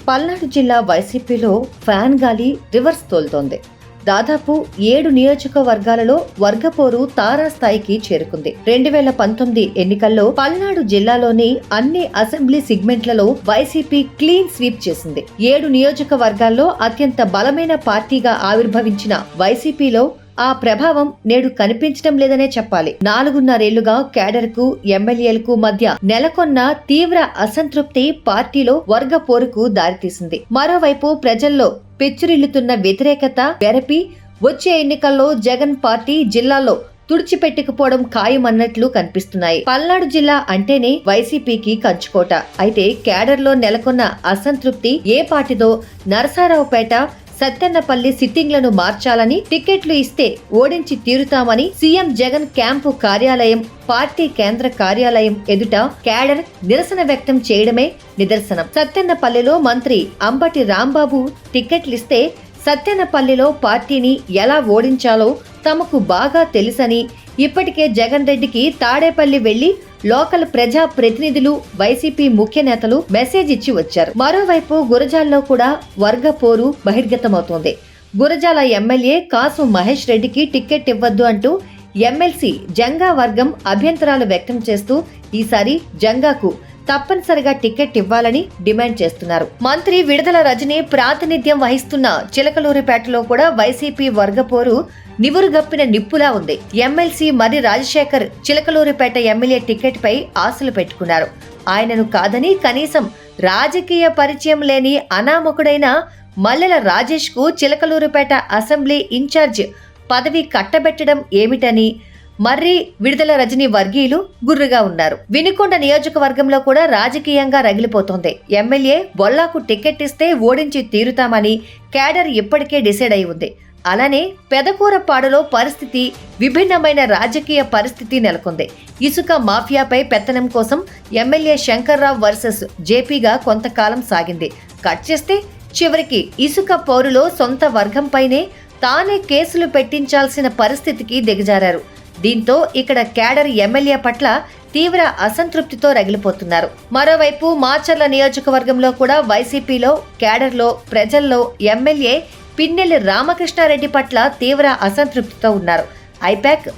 పల్నాడు జిల్లా వైసీపీలో ఫ్యాన్ గాలి రివర్స్ తోలుతోంది. దాదాపు 7 నియోజకవర్గాలలో వర్గపోరు తారాస్థాయికి చేరుకుంది. 2019 ఎన్నికల్లో పల్నాడు జిల్లాలోని అన్ని అసెంబ్లీ సిగ్మెంట్లలో వైసీపీ క్లీన్ స్వీప్ చేసింది. 7 నియోజకవర్గాల్లో అత్యంత బలమైన పార్టీగా ఆవిర్భవించిన వైసీపీలో ఆ ప్రభావం నేడు కనిపించడం లేదనే చెప్పాలి. 4.5 ఏళ్లుగా కేడర్కు, ఎమ్మెల్యేలకు మధ్య నెలకొన్న తీవ్ర అసంతృప్తి పార్టీలో వర్గ పోరుకు దారితీసింది. మరోవైపు ప్రజల్లో పెచ్చురిల్లుతున్న వ్యతిరేకత వెరపి వచ్చే ఎన్నికల్లో జగన్ పార్టీ జిల్లాలో తుడిచిపెట్టుకుపోవడం ఖాయమన్నట్లు కనిపిస్తున్నాయి. పల్నాడు జిల్లా అంటేనే వైసీపీకి కంచుకోట. అయితే కేడర్లో నెలకొన్న అసంతృప్తి ఏ పార్టీదో నరసరావుపేట, సత్తెన్నపల్లి సిట్టింగ్లను మార్చాలని, టికెట్లు ఇస్తే ఓడించి తీరుతామని సీఎం జగన్ క్యాంపు కార్యాలయం, పార్టీ కేంద్ర కార్యాలయం ఎదుట కేడర్ నిరసన వ్యక్తం చేయడమే నిదర్శనం. సత్తెన్నపల్లిలో మంత్రి అంబటి రాంబాబు టికెట్లిస్తే సత్తెన్నపల్లిలో పార్టీని ఎలా ఓడించాలో తమకు బాగా తెలుసని ఇప్పటికే జగన్ రెడ్డికి తాడేపల్లి వెళ్లి లోకల్ ప్రజా ప్రతినిధులు, వైసీపీ ముఖ్య నేతలు మెసేజ్ ఇచ్చి వచ్చారు. మరోవైపు గురజాల్లో కూడా వర్గ పోరు బహిర్గతమవుతోంది. గురజాల ఎమ్మెల్యే కాసు మహేష్ రెడ్డికి టికెట్ ఇవ్వద్దు అంటూ ఎమ్మెల్సీ జంగా వర్గం అభ్యంతరాలు వ్యక్తం చేస్తూ ఈసారి జంగాకు తప్పనిసరిగా టికెట్ ఇవ్వాలని డిమాండ్ చేస్తున్నారు. మంత్రి విడుదల రజని ప్రాతినిధ్యం వహిస్తున్న చిలకలూరిపేటలో కూడా వైసీపీ వర్గపోరు నివురుగప్పిన నిప్పులా ఉంది. ఎమ్మెల్సీ మర్రి రాజశేఖర్ చిలకలూరిపేట ఎమ్మెల్యే టికెట్ పై ఆశలు పెట్టుకున్నారు. ఆయనను కాదని కనీసం రాజకీయ పరిచయం లేని అనామకుడైన మల్లెల రాజేష్ కు చిలకలూరిపేట అసెంబ్లీ ఇన్ఛార్జ్ పదవి కట్టబెట్టడం ఏమిటని మర్రి విడుదల రజని వర్గీయులు గుర్రుగా ఉన్నారు. వినుకొండ నియోజకవర్గంలో కూడా రాజకీయంగా రగిలిపోతోంది. ఎమ్మెల్యే బొల్లాకు టికెట్ ఇస్తే ఓడించి తీరుతామని కేడర్ ఇప్పటికే డిసైడ్ అయి ఉంది. అలానే పెదకూరపాడులో పరిస్థితి విభిన్నమైన రాజకీయ పరిస్థితి నెలకొంది. ఇసుక మాఫియాపై పెత్తనం కోసం ఎమ్మెల్యే శంకర్రావు వర్సెస్ జేపీగా కొంతకాలం సాగింది. కట్ చేస్తే చివరికి ఇసుక పౌరులో సొంత వర్గంపైనే తానే కేసులు పెట్టించాల్సిన పరిస్థితికి దిగజారారు. దీంతో ఇక్కడ కేడర్ ఎమ్మెల్యే పట్ల తీవ్ర అసంతృప్తితో రగిలిపోతున్నారు. మరోవైపు మాచర్ల నియోజకవర్గంలో కూడా వైసీపీలో, కేడర్లో, ప్రజల్లో ఎమ్మెల్యే పిన్నెల్లి రామకృష్ణారెడ్డి పట్ల తీవ్ర అసంతృప్తితో ఉన్నారు. ఐపాక్,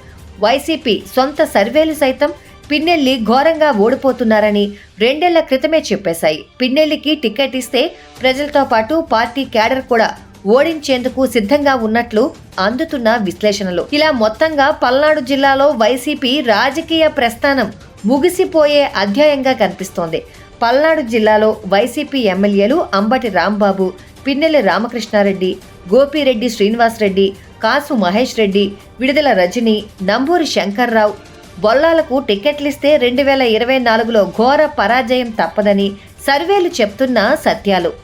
వైసీపీ సొంత సర్వేలు సైతం పిన్నెల్లి ఘోరంగా ఓడిపోతున్నారని 2 ఏళ్ల క్రితమే చెప్పేశాయి. పిన్నెల్లికి టికెట్ ఇస్తే ప్రజలతో పాటు పార్టీ కేడర్ కూడా ఓడించేందుకు సిద్ధంగా ఉన్నట్లు అందుతున్న విశ్లేషణలు. ఇలా మొత్తంగా పల్నాడు జిల్లాలో వైసీపీ రాజకీయ ప్రస్థానం ముగిసిపోయే అధ్యాయంగా కనిపిస్తోంది. పల్నాడు జిల్లాలో వైసీపీ ఎమ్మెల్యేలు అంబటి రాంబాబు, పిన్నెల్లి రామకృష్ణారెడ్డి, గోపిరెడ్డి శ్రీనివాసరెడ్డి, కాసు మహేష్ రెడ్డి, విడుదల రజని, నంబూరి శంకర్రావు, బొల్లాలకు టికెట్లిస్తే 2024లో ఘోర పరాజయం తప్పదని సర్వేలు చెప్తున్న సత్యాలు.